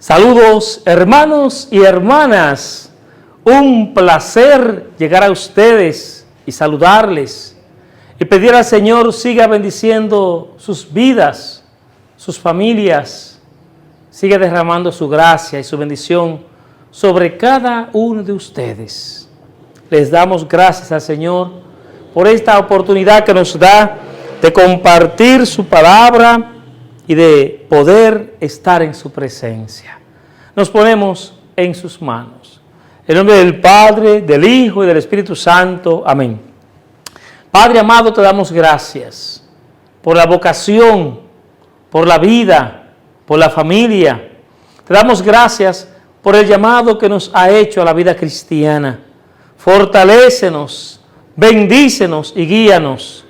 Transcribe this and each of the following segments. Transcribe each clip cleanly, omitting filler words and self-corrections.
Saludos hermanos y hermanas, un placer llegar a ustedes y saludarles y pedir al Señor siga bendiciendo sus vidas, sus familias, siga derramando su gracia y su bendición sobre cada uno de ustedes. Les damos gracias al Señor por esta oportunidad que nos da de compartir su palabra y de poder estar en su presencia. Nos ponemos en sus manos. En nombre del Padre, del Hijo y del Espíritu Santo. Amén. Padre amado, te damos gracias por la vocación, por la vida, por la familia. Te damos gracias por el llamado que nos ha hecho a la vida cristiana. Fortalécenos, bendícenos y guíanos.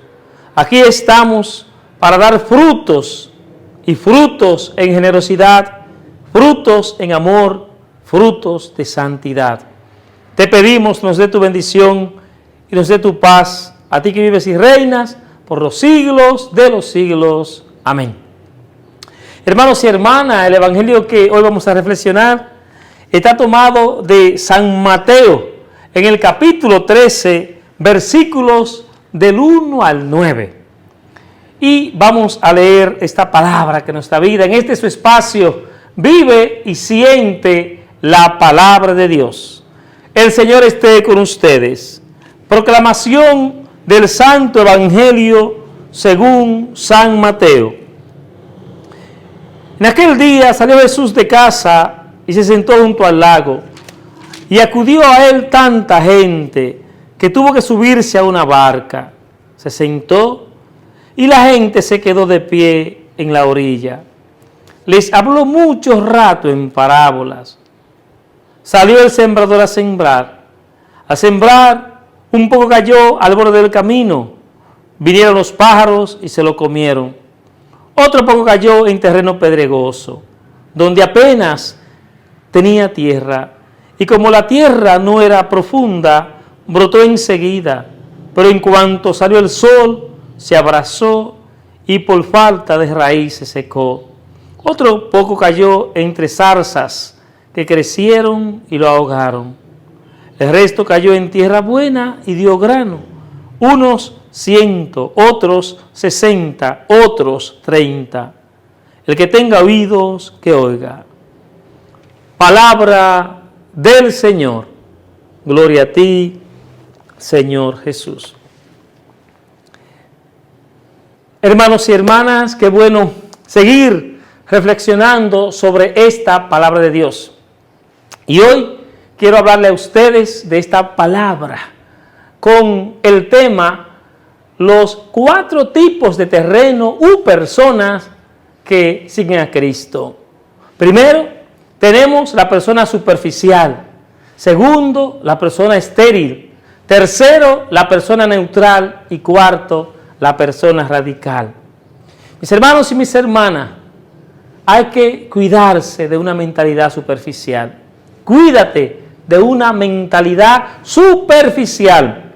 Aquí estamos para dar frutos y frutos en generosidad, frutos en amor, frutos de santidad. Te pedimos nos dé tu bendición y nos dé tu paz, a ti que vives y reinas por los siglos de los siglos. Amén. Hermanos y hermanas, el evangelio que hoy vamos a reflexionar está tomado de San Mateo, en el capítulo 13, versículos del 1 al 9. Y vamos a leer esta palabra que nuestra vida, en este su espacio, vive y siente la palabra de Dios. El Señor esté con ustedes. Proclamación del Santo Evangelio según San Mateo. En aquel día salió Jesús de casa y se sentó junto al lago. Y acudió a él tanta gente que tuvo que subirse a una barca. Se sentó y la gente se quedó de pie en la orilla. Les habló mucho rato en parábolas. Salió el sembrador a sembrar. Al sembrar, un poco cayó al borde del camino. Vinieron los pájaros y se lo comieron. Otro poco cayó en terreno pedregoso, donde apenas tenía tierra. Y como la tierra no era profunda, brotó enseguida. Pero en cuanto salió el sol, se abrazó y por falta de raíz se secó. Otro poco cayó entre zarzas que crecieron y lo ahogaron. El resto cayó en tierra buena y dio grano. Unos 100, otros 60, otros 30. El que tenga oídos, que oiga. Palabra del Señor. Gloria a ti, Señor Jesús. Hermanos y hermanas, qué bueno seguir reflexionando sobre esta palabra de Dios. Y hoy quiero hablarle a ustedes de esta palabra con el tema los 4 tipos de terreno u personas que siguen a Cristo. Primero, tenemos la persona superficial. Segundo, la persona estéril. Tercero, la persona neutral. Y cuarto, la persona radical. Mis hermanos y mis hermanas, hay que cuidarse de una mentalidad superficial. Cuídate de una mentalidad superficial.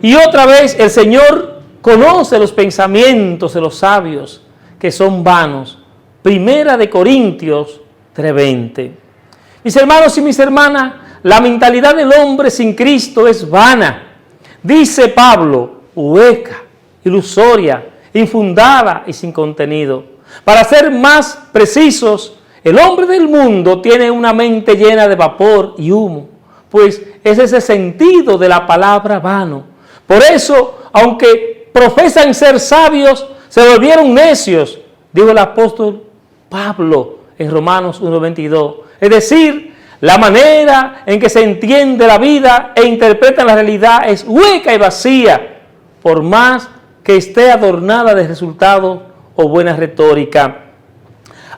Y otra vez el Señor conoce los pensamientos de los sabios, que son vanos. Primera de Corintios 3:20. Mis hermanos y mis hermanas, la mentalidad del hombre sin Cristo es vana. Dice Pablo, hueca, ilusoria, infundada y sin contenido. Para ser más precisos, el hombre del mundo tiene una mente llena de vapor y humo, pues es ese sentido de la palabra vano. Por eso, aunque profesan ser sabios, se volvieron necios, dijo el apóstol Pablo en Romanos 1:22. Es decir, la manera en que se entiende la vida e interpreta la realidad es hueca y vacía, por más que esté adornada de resultados o buena retórica.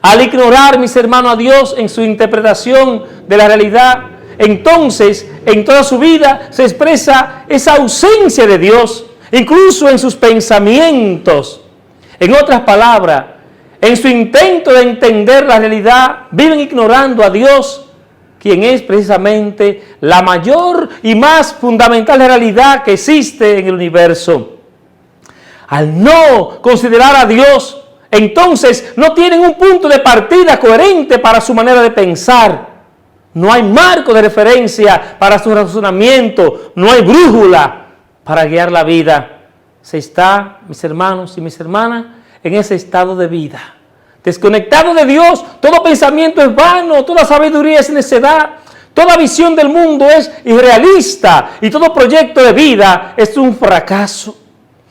Al ignorar, mis hermanos, a Dios en su interpretación de la realidad, entonces en toda su vida se expresa esa ausencia de Dios, incluso en sus pensamientos. En otras palabras, en su intento de entender la realidad, viven ignorando a Dios, quien es precisamente la mayor y más fundamental realidad que existe en el universo. Al no considerar a Dios entonces no tienen un punto de partida coherente para su manera de pensar. No hay marco de referencia para su razonamiento, no hay brújula para guiar la vida. Se está, mis hermanos y mis hermanas, en ese estado de vida. Desconectado de Dios, todo pensamiento es vano, toda sabiduría es necedad, toda visión del mundo es irrealista y todo proyecto de vida es un fracaso.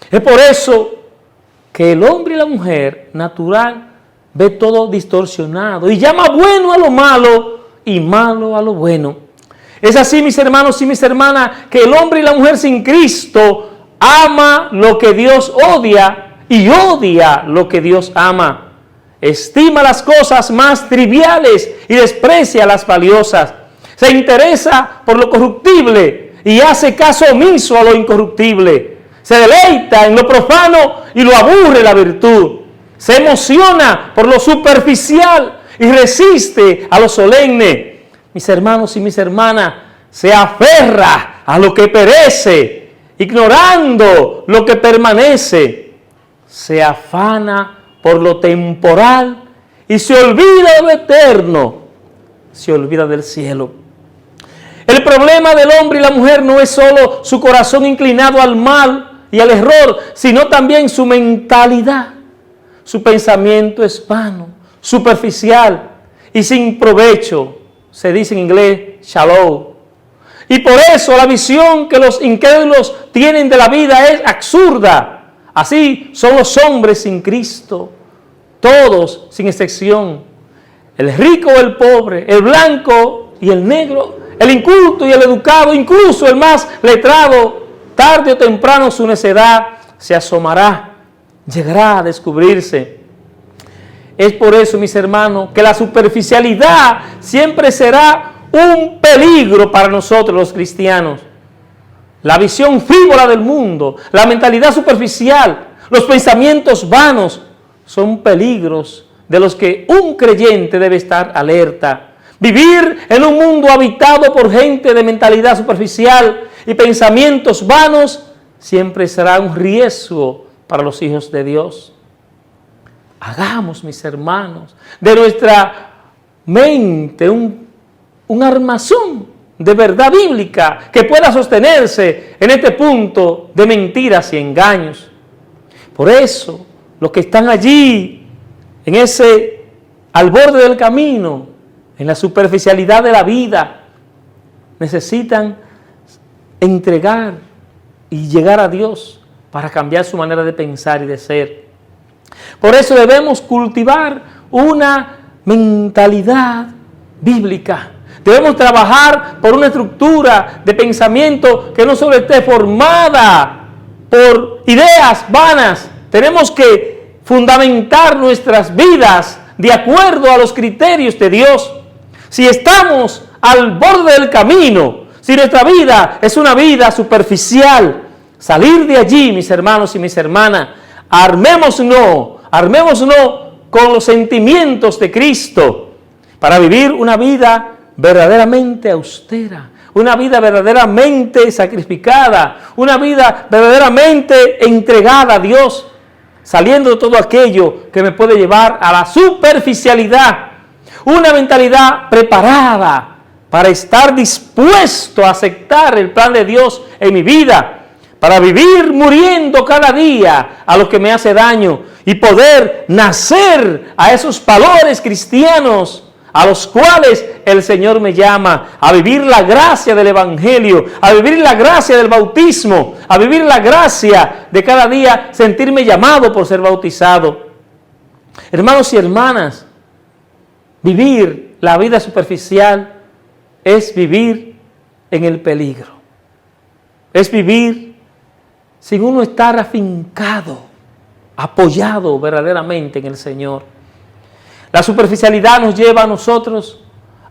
Es por eso que el hombre y la mujer natural ve todo distorsionado y llama bueno a lo malo y malo a lo bueno. Es así, mis hermanos y mis hermanas, que el hombre y la mujer sin Cristo ama lo que Dios odia y odia lo que Dios ama. Estima las cosas más triviales y desprecia las valiosas. Se interesa por lo corruptible y hace caso omiso a lo incorruptible. Se deleita en lo profano y lo aburre la virtud. Se emociona por lo superficial y resiste a lo solemne. Mis hermanos y mis hermanas, se aferra a lo que perece, ignorando lo que permanece. Se afana por lo temporal y se olvida de lo eterno. Se olvida del cielo. El problema del hombre y la mujer no es solo su corazón inclinado al mal y al error, sino también su mentalidad. Su pensamiento es vano, superficial y sin provecho. Se dice en inglés, shallow. Y por eso la visión que los incrédulos tienen de la vida es absurda. Así son los hombres sin Cristo, todos sin excepción. El rico o el pobre, el blanco y el negro, el inculto y el educado, incluso el más letrado, tarde o temprano su necedad se asomará, llegará a descubrirse. Es por eso, mis hermanos, que la superficialidad siempre será un peligro para nosotros los cristianos. La visión frívola del mundo, la mentalidad superficial, los pensamientos vanos son peligros de los que un creyente debe estar alerta. Vivir en un mundo habitado por gente de mentalidad superficial y pensamientos vanos siempre será un riesgo para los hijos de Dios. Hagamos, mis hermanos, de nuestra mente un armazón de verdad bíblica que pueda sostenerse en este punto de mentiras y engaños. Por eso, los que están allí, al borde del camino, en la superficialidad de la vida, necesitan entregar y llegar a Dios para cambiar su manera de pensar y de ser. Por eso debemos cultivar una mentalidad bíblica. Debemos trabajar por una estructura de pensamiento que no solo esté formada por ideas vanas. Tenemos que fundamentar nuestras vidas de acuerdo a los criterios de Dios. Si estamos al borde del camino, si nuestra vida es una vida superficial, salir de allí, mis hermanos y mis hermanas, armémonos con los sentimientos de Cristo para vivir una vida verdaderamente austera, una vida verdaderamente sacrificada, una vida verdaderamente entregada a Dios, saliendo de todo aquello que me puede llevar a la superficialidad. Una mentalidad preparada para estar dispuesto a aceptar el plan de Dios en mi vida, para vivir muriendo cada día a lo que me hace daño y poder nacer a esos valores cristianos a los cuales el Señor me llama, a vivir la gracia del Evangelio, a vivir la gracia del bautismo, a vivir la gracia de cada día sentirme llamado por ser bautizado. Hermanos y hermanas, vivir la vida superficial es vivir en el peligro. Es vivir sin uno estar afincado, apoyado verdaderamente en el Señor. La superficialidad nos lleva a nosotros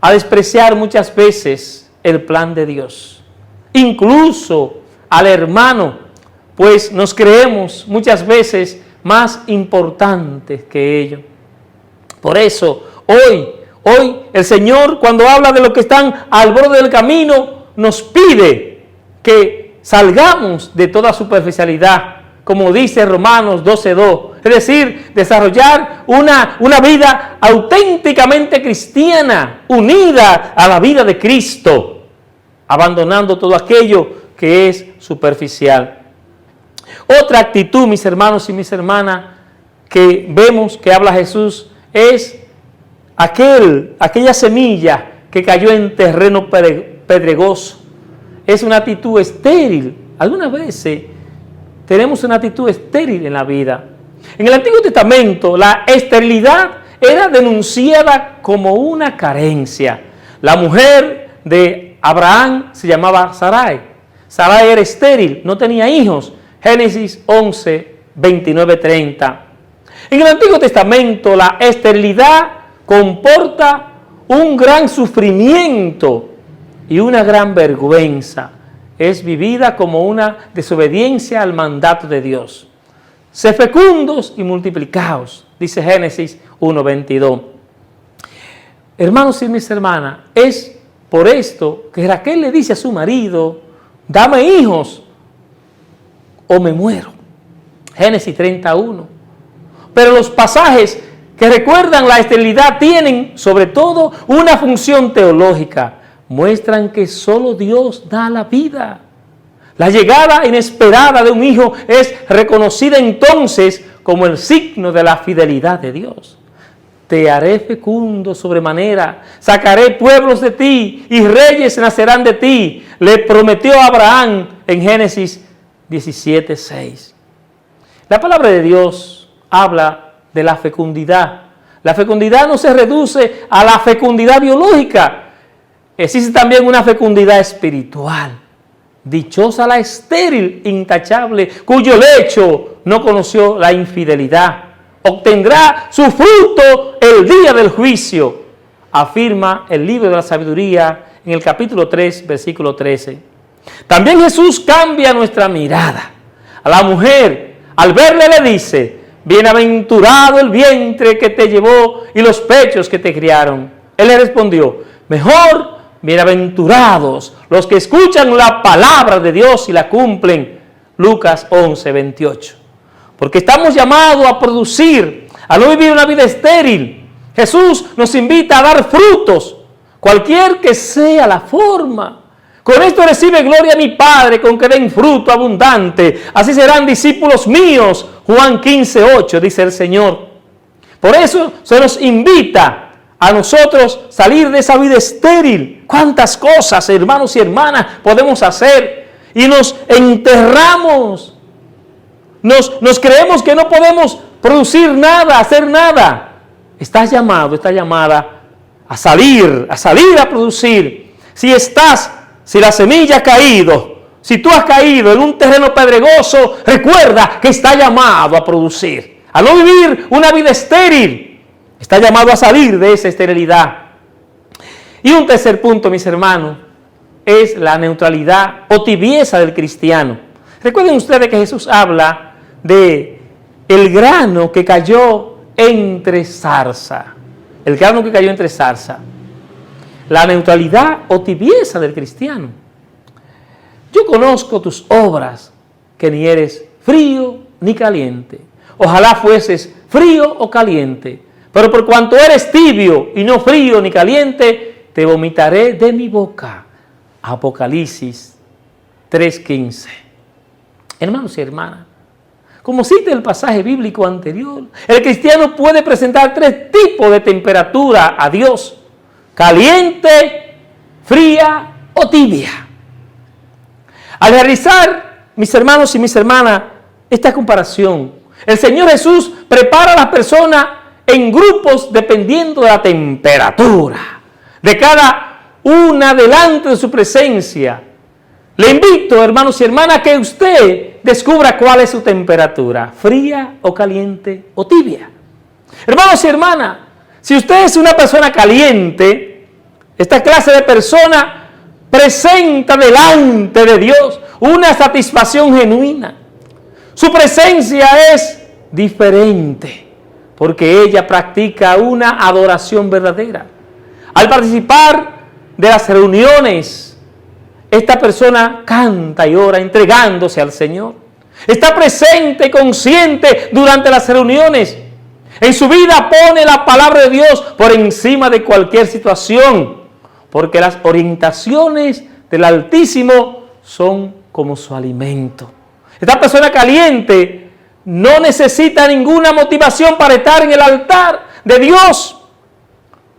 a despreciar muchas veces el plan de Dios, incluso al hermano, pues nos creemos muchas veces más importantes que ellos. Por eso, hoy el Señor, cuando habla de los que están al borde del camino, nos pide que salgamos de toda superficialidad, como dice Romanos 12:2. Es decir, desarrollar una vida auténticamente cristiana, unida a la vida de Cristo, abandonando todo aquello que es superficial. Otra actitud, mis hermanos y mis hermanas, que vemos que habla Jesús es aquella semilla que cayó en terreno pedregoso. Es una actitud estéril. Algunas veces tenemos una actitud estéril en la vida. En el Antiguo Testamento, la esterilidad era denunciada como una carencia. La mujer de Abraham se llamaba Sarai. Sarai era estéril, no tenía hijos. Génesis 11, 29, 30. En el Antiguo Testamento, la esterilidad comporta un gran sufrimiento y una gran vergüenza. Es vivida como una desobediencia al mandato de Dios. Sé fecundos y multiplicaos, dice Génesis 1:22. Hermanos y mis hermanas, es por esto que Raquel le dice a su marido: dame hijos o me muero. Génesis 31. Pero los pasajes que recuerdan la esterilidad tienen sobre todo una función teológica. Muestran que solo Dios da la vida. La llegada inesperada de un hijo es reconocida entonces como el signo de la fidelidad de Dios. Te haré fecundo sobremanera, sacaré pueblos de ti y reyes nacerán de ti, le prometió a Abraham en Génesis 17:6. La palabra de Dios habla de la fecundidad. La fecundidad no se reduce a la fecundidad biológica. Existe también una fecundidad espiritual. Dichosa la estéril, intachable, cuyo lecho no conoció la infidelidad. Obtendrá su fruto el día del juicio, afirma el libro de la sabiduría en el capítulo 3, versículo 13. También Jesús cambia nuestra mirada. A la mujer, al verle, le dice: bienaventurado el vientre que te llevó y los pechos que te criaron. Él le respondió: mejor bienaventurados los que escuchan la palabra de Dios y la cumplen. Lucas 11:28. Porque estamos llamados a producir, a no vivir una vida estéril. Jesús nos invita a dar frutos, cualquier que sea la forma. Con esto recibe gloria a mi Padre, con que den fruto abundante. Así serán discípulos míos. Juan 15:8, dice el Señor. Por eso se nos invita a nosotros salir de esa vida estéril. Cuántas cosas, hermanos y hermanas, podemos hacer y nos enterramos. Nos creemos que no podemos producir nada, hacer nada. Estás llamado, estás llamada a salir a producir. Si la semilla ha caído, si tú has caído en un terreno pedregoso, recuerda que está llamado a producir, a no vivir una vida estéril. Está llamado a salir de esa esterilidad. Y un tercer punto, mis hermanos, es la neutralidad o tibieza del cristiano. Recuerden ustedes que Jesús habla de el grano que cayó entre zarza. El grano que cayó entre zarza. La neutralidad o tibieza del cristiano. Yo conozco tus obras, que ni eres frío ni caliente. Ojalá fueses frío o caliente. Pero por cuanto eres tibio y no frío ni caliente, te vomitaré de mi boca. Apocalipsis 3:15. Hermanos y hermanas, como cita el pasaje bíblico anterior, el cristiano puede presentar 3 tipos de temperatura a Dios: caliente, fría o tibia. Al realizar, mis hermanos y mis hermanas, esta comparación, el Señor Jesús prepara a las personas en grupos dependiendo de la temperatura de cada una delante de su presencia. Le invito, hermanos y hermanas, que usted descubra cuál es su temperatura, fría o caliente o tibia. Hermanos y hermanas, si usted es una persona caliente, esta clase de persona presenta delante de Dios una satisfacción genuina. Su presencia es diferente, porque ella practica una adoración verdadera. Al participar de las reuniones, esta persona canta y ora entregándose al Señor. Está presente, consciente durante las reuniones. En su vida pone la palabra de Dios por encima de cualquier situación, porque las orientaciones del Altísimo son como su alimento. Esta persona caliente no necesita ninguna motivación para estar en el altar de Dios.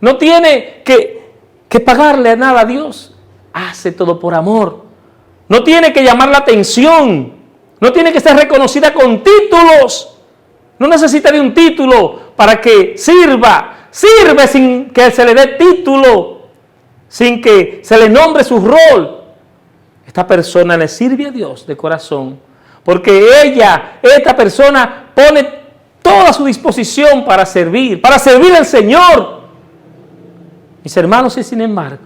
No tiene que pagarle nada a Dios. Hace todo por amor. No tiene que llamar la atención. No tiene que ser reconocida con títulos. No necesita de un título para que sirva. Sirve sin que se le dé título, sin que se le nombre su rol. Esta persona le sirve a Dios de corazón, porque esta persona pone toda su disposición para servir al Señor. Mis hermanos, y sin embargo,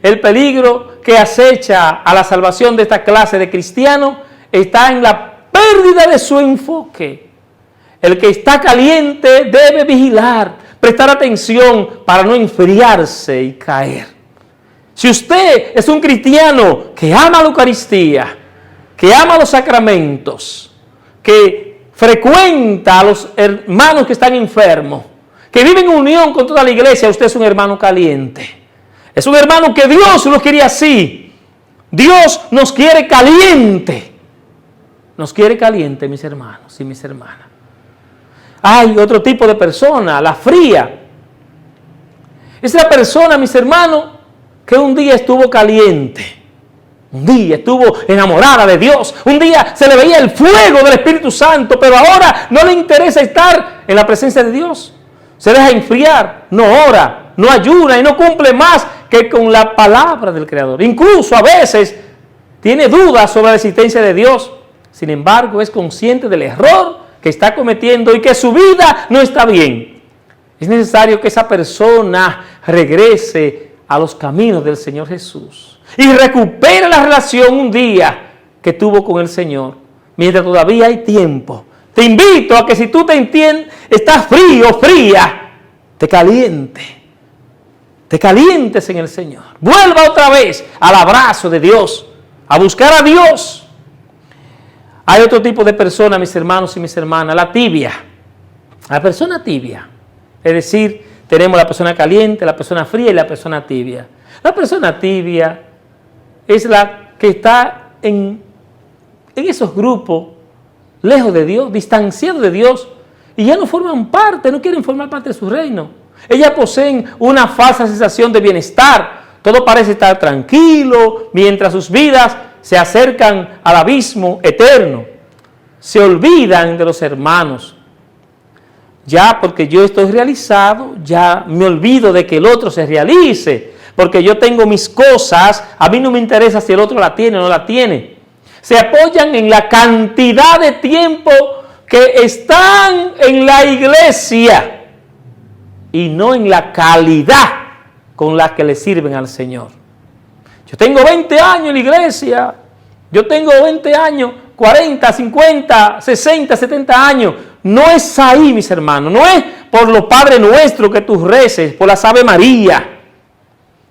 el peligro que acecha a la salvación de esta clase de cristianos está en la pérdida de su enfoque. El que está caliente debe vigilar, prestar atención para no enfriarse y caer. Si usted es un cristiano que ama la Eucaristía, que ama los sacramentos, que frecuenta a los hermanos que están enfermos, que vive en unión con toda la iglesia, usted es un hermano caliente. Es un hermano que Dios lo quiere así. Dios nos quiere caliente. Nos quiere caliente, mis hermanos y mis hermanas. Hay otro tipo de persona, la fría. Es la persona, mis hermanos, que un día estuvo caliente. Un día estuvo enamorada de Dios. Un día se le veía el fuego del Espíritu Santo, pero ahora no le interesa estar en la presencia de Dios. Se deja enfriar, no ora, no ayuna y no cumple más que con la palabra del Creador. Incluso a veces tiene dudas sobre la existencia de Dios. Sin embargo, es consciente del error que está cometiendo y que su vida no está bien. Es necesario que esa persona regrese a los caminos del Señor Jesús y recupere la relación un día que tuvo con el Señor, mientras todavía hay tiempo. Te invito a que si tú te entiendes, estás frío, fría, te calientes en el Señor. Vuelva otra vez al abrazo de Dios, a buscar a Dios. Hay otro tipo de persona, mis hermanos y mis hermanas, la tibia. La persona tibia. Es decir, tenemos la persona caliente, la persona fría y la persona tibia. La persona tibia es la que está en esos grupos, lejos de Dios, distanciados de Dios, y ya no forman parte, no quieren formar parte de su reino. Ellas poseen una falsa sensación de bienestar. Todo parece estar tranquilo, mientras sus vidas se acercan al abismo eterno. Se olvidan de los hermanos. Ya porque yo estoy realizado, ya me olvido de que el otro se realice. Porque yo tengo mis cosas, a mí no me interesa si el otro la tiene o no la tiene. Se apoyan en la cantidad de tiempo que están en la iglesia y no en la calidad con la que le sirven al Señor. Yo tengo 20 años en la iglesia, yo tengo 20 años, 40, 50, 60, 70 años. No es ahí, mis hermanos, no es por los Padre Nuestro que tú reces, por las Ave María.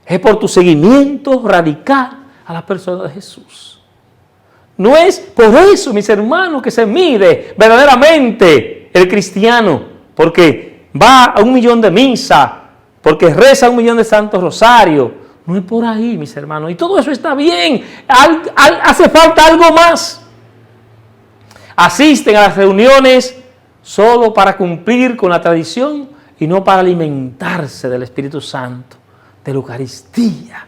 Es por tu seguimiento radical a la persona de Jesús. No es por eso, mis hermanos, que se mide verdaderamente el cristiano, porque va a 1 millón de misa, porque reza 1 millón de santos rosarios. No es por ahí, mis hermanos. Y todo eso está bien. Hace falta algo más. Asisten a las reuniones solo para cumplir con la tradición y no para alimentarse del Espíritu Santo, de la Eucaristía.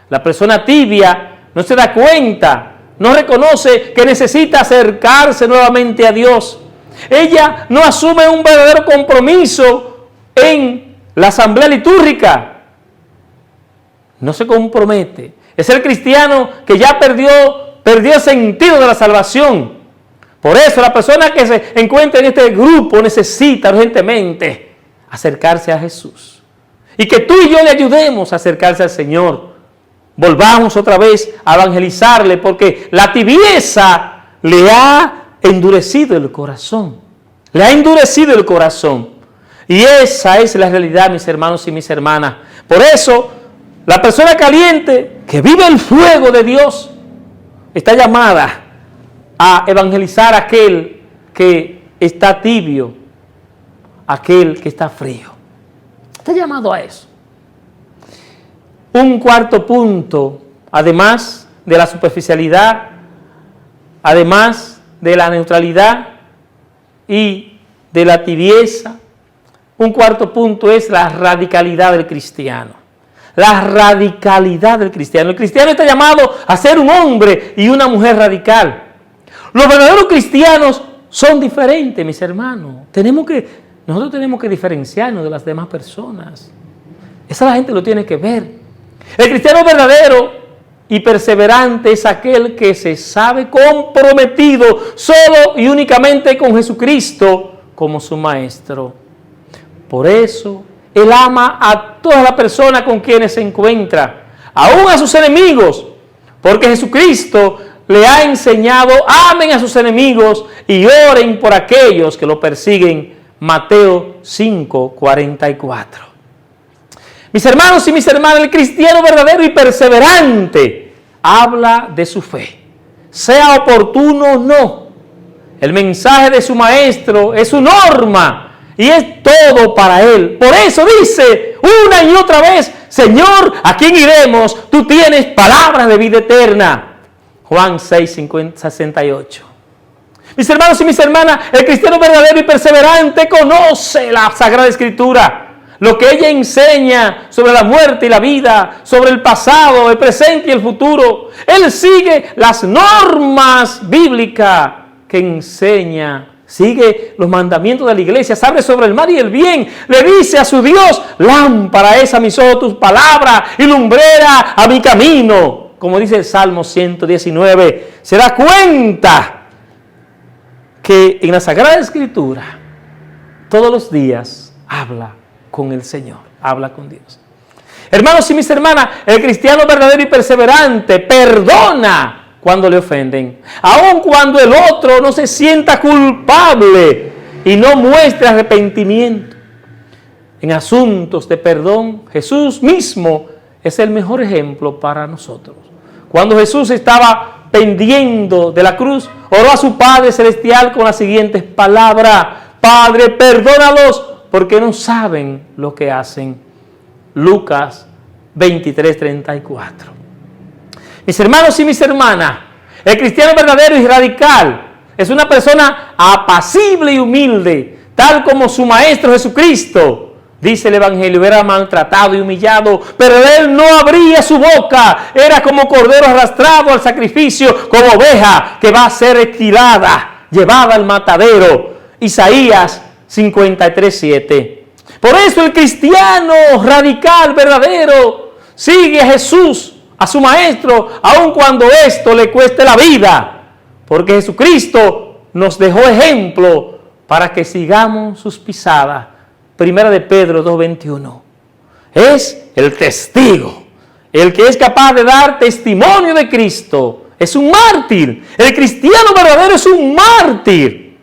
La persona tibia no se da cuenta, no reconoce que necesita acercarse nuevamente a Dios. Ella no asume un verdadero compromiso en la asamblea litúrgica. No se compromete. Es el cristiano que ya perdió el sentido de la salvación. Por eso la persona que se encuentra en este grupo necesita urgentemente acercarse a Jesús. Y que tú y yo le ayudemos a acercarse al Señor. Volvamos otra vez a evangelizarle, porque la tibieza le ha endurecido el corazón. Le ha endurecido el corazón. Y esa es la realidad, mis hermanos y mis hermanas. Por eso, la persona caliente que vive el fuego de Dios está llamada a evangelizar a aquel que está tibio, aquel que está frío. Está llamado a eso. Un cuarto punto, además de la superficialidad, además de la neutralidad y de la tibieza, un cuarto punto es la radicalidad del cristiano. La radicalidad del cristiano. El cristiano está llamado a ser un hombre y una mujer radical. Los verdaderos cristianos son diferentes, mis hermanos. Nosotros tenemos que diferenciarnos de las demás personas. Esa la gente lo tiene que ver. El cristiano verdadero y perseverante es aquel que se sabe comprometido solo y únicamente con Jesucristo como su maestro. Por eso, Él ama a todas las personas con quienes se encuentra, aún a sus enemigos, porque Jesucristo le ha enseñado: amen a sus enemigos y oren por aquellos que lo persiguen. Mateo 5:44. Mis hermanos y mis hermanas, el cristiano verdadero y perseverante habla de su fe, sea oportuno o no. El mensaje de su maestro es su norma y es todo para él. Por eso dice una y otra vez: Señor, ¿a quién iremos? Tú tienes palabras de vida eterna. Juan 6:68. Mis hermanos y mis hermanas, el cristiano verdadero y perseverante conoce la Sagrada Escritura, lo que ella enseña sobre la muerte y la vida, sobre el pasado, el presente y el futuro. Él sigue las normas bíblicas que enseña, sigue los mandamientos de la iglesia, sabe sobre el mal y el bien. Le dice a su Dios: lámpara es a mis ojos tus palabras y lumbrera a mi camino. Como dice el Salmo 119, se da cuenta que en la Sagrada Escritura todos los días habla con el Señor, habla con Dios. Hermanos y mis hermanas, el cristiano verdadero y perseverante perdona cuando le ofenden, aun cuando el otro no se sienta culpable y no muestre arrepentimiento. En asuntos de perdón, Jesús mismo es el mejor ejemplo para nosotros. Cuando Jesús estaba pendiendo de la cruz, oró a su Padre Celestial con las siguientes palabras: Padre, perdónalos porque no saben lo que hacen. Lucas 23:34. Mis hermanos y mis hermanas, el cristiano verdadero y radical es una persona apacible y humilde, tal como su Maestro Jesucristo. Dice el Evangelio: era maltratado y humillado, pero él no abría su boca. Era como cordero arrastrado al sacrificio, como oveja que va a ser esquilada, llevada al matadero. Isaías 53:7. Por eso el cristiano radical, verdadero, sigue a Jesús, a su Maestro, aun cuando esto le cueste la vida. Porque Jesucristo nos dejó ejemplo para que sigamos sus pisadas. Primera de Pedro 2:21. Es el testigo, el que es capaz de dar testimonio de Cristo. Es un mártir. El cristiano verdadero es un mártir.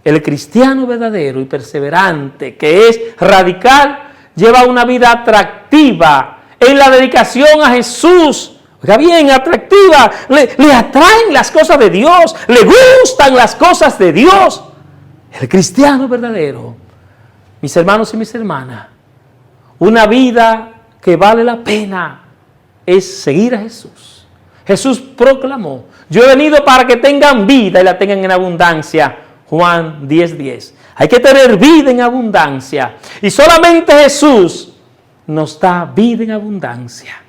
El cristiano verdadero y perseverante, que es radical, lleva una vida atractiva en la dedicación a Jesús. Oiga bien, atractiva. Le atraen las cosas de Dios, le gustan las cosas de Dios. El cristiano verdadero, mis hermanos y mis hermanas, una vida que vale la pena es seguir a Jesús. Jesús proclamó: yo he venido para que tengan vida y la tengan en abundancia. Juan 10:10. Hay que tener vida en abundancia. Y solamente Jesús nos da vida en abundancia.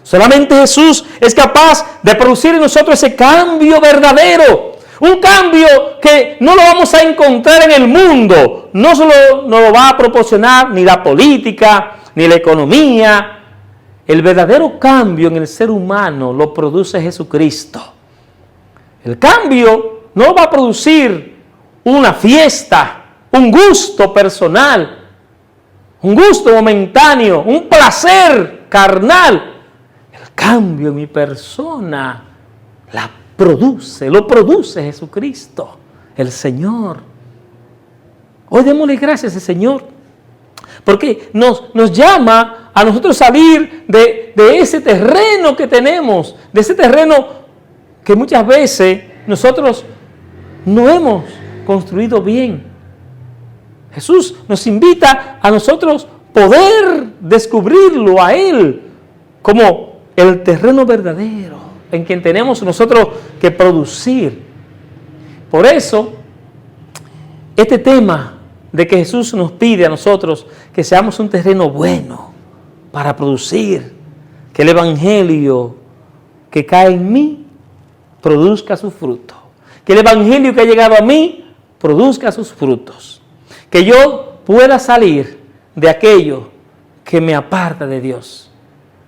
Solamente Jesús es capaz de producir en nosotros ese cambio verdadero. Un cambio que no lo vamos a encontrar en el mundo. No solo nos lo va a proporcionar ni la política, ni la economía. El verdadero cambio en el ser humano lo produce Jesucristo. El cambio no va a producir una fiesta, un gusto personal, un gusto momentáneo, un placer carnal. El cambio en mi persona lo produce Jesucristo, el Señor. Hoy démosle gracias al Señor, porque nos llama a nosotros salir de ese terreno que tenemos, de ese terreno que muchas veces nosotros no hemos construido bien. Jesús nos invita a nosotros poder descubrirlo a Él como el terreno verdadero en quien tenemos nosotros que producir. Por eso, este tema de que Jesús nos pide a nosotros que seamos un terreno bueno para producir, que el Evangelio que cae en mí produzca su fruto, que el Evangelio que ha llegado a mí produzca sus frutos, que yo pueda salir de aquello que me aparta de Dios,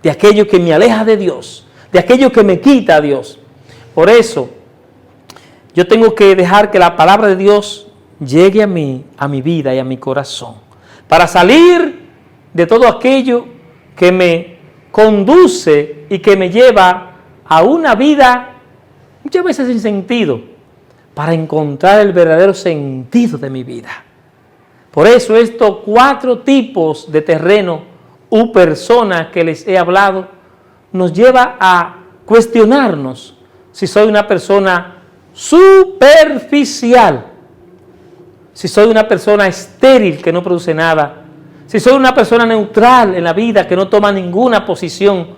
de aquello que me aleja de Dios, de aquello que me quita a Dios. Por eso, yo tengo que dejar que la palabra de Dios llegue a mí, a mi vida y a mi corazón, para salir de todo aquello que me conduce y que me lleva a una vida muchas veces sin sentido, para encontrar el verdadero sentido de mi vida. Por eso estos 4 tipos de terreno u personas que les he hablado nos lleva a cuestionarnos si soy una persona superficial, si soy una persona estéril que no produce nada, si soy una persona neutral en la vida que no toma ninguna posición,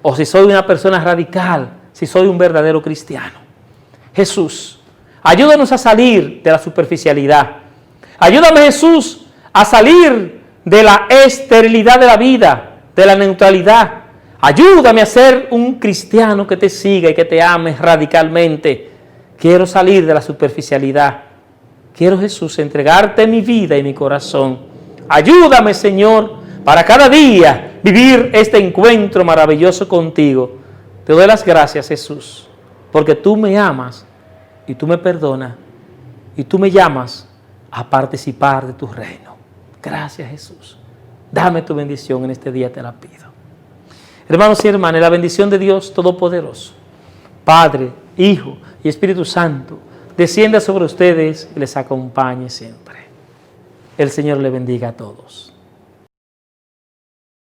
o si soy una persona radical, si soy un verdadero cristiano. Jesús, ayúdanos a salir de la superficialidad. Ayúdame, Jesús, a salir de la esterilidad de la vida, de la neutralidad. Ayúdame a ser un cristiano que te siga y que te ame radicalmente. Quiero salir de la superficialidad. Quiero, Jesús, entregarte mi vida y mi corazón. Ayúdame, Señor, para cada día vivir este encuentro maravilloso contigo. Te doy las gracias, Jesús, porque tú me amas y tú me perdonas y tú me llamas a participar de tu reino. Gracias, Jesús. Dame tu bendición en este día, te la pido. Hermanos y hermanas, la bendición de Dios Todopoderoso, Padre, Hijo y Espíritu Santo, descienda sobre ustedes y les acompañe siempre. El Señor le bendiga a todos.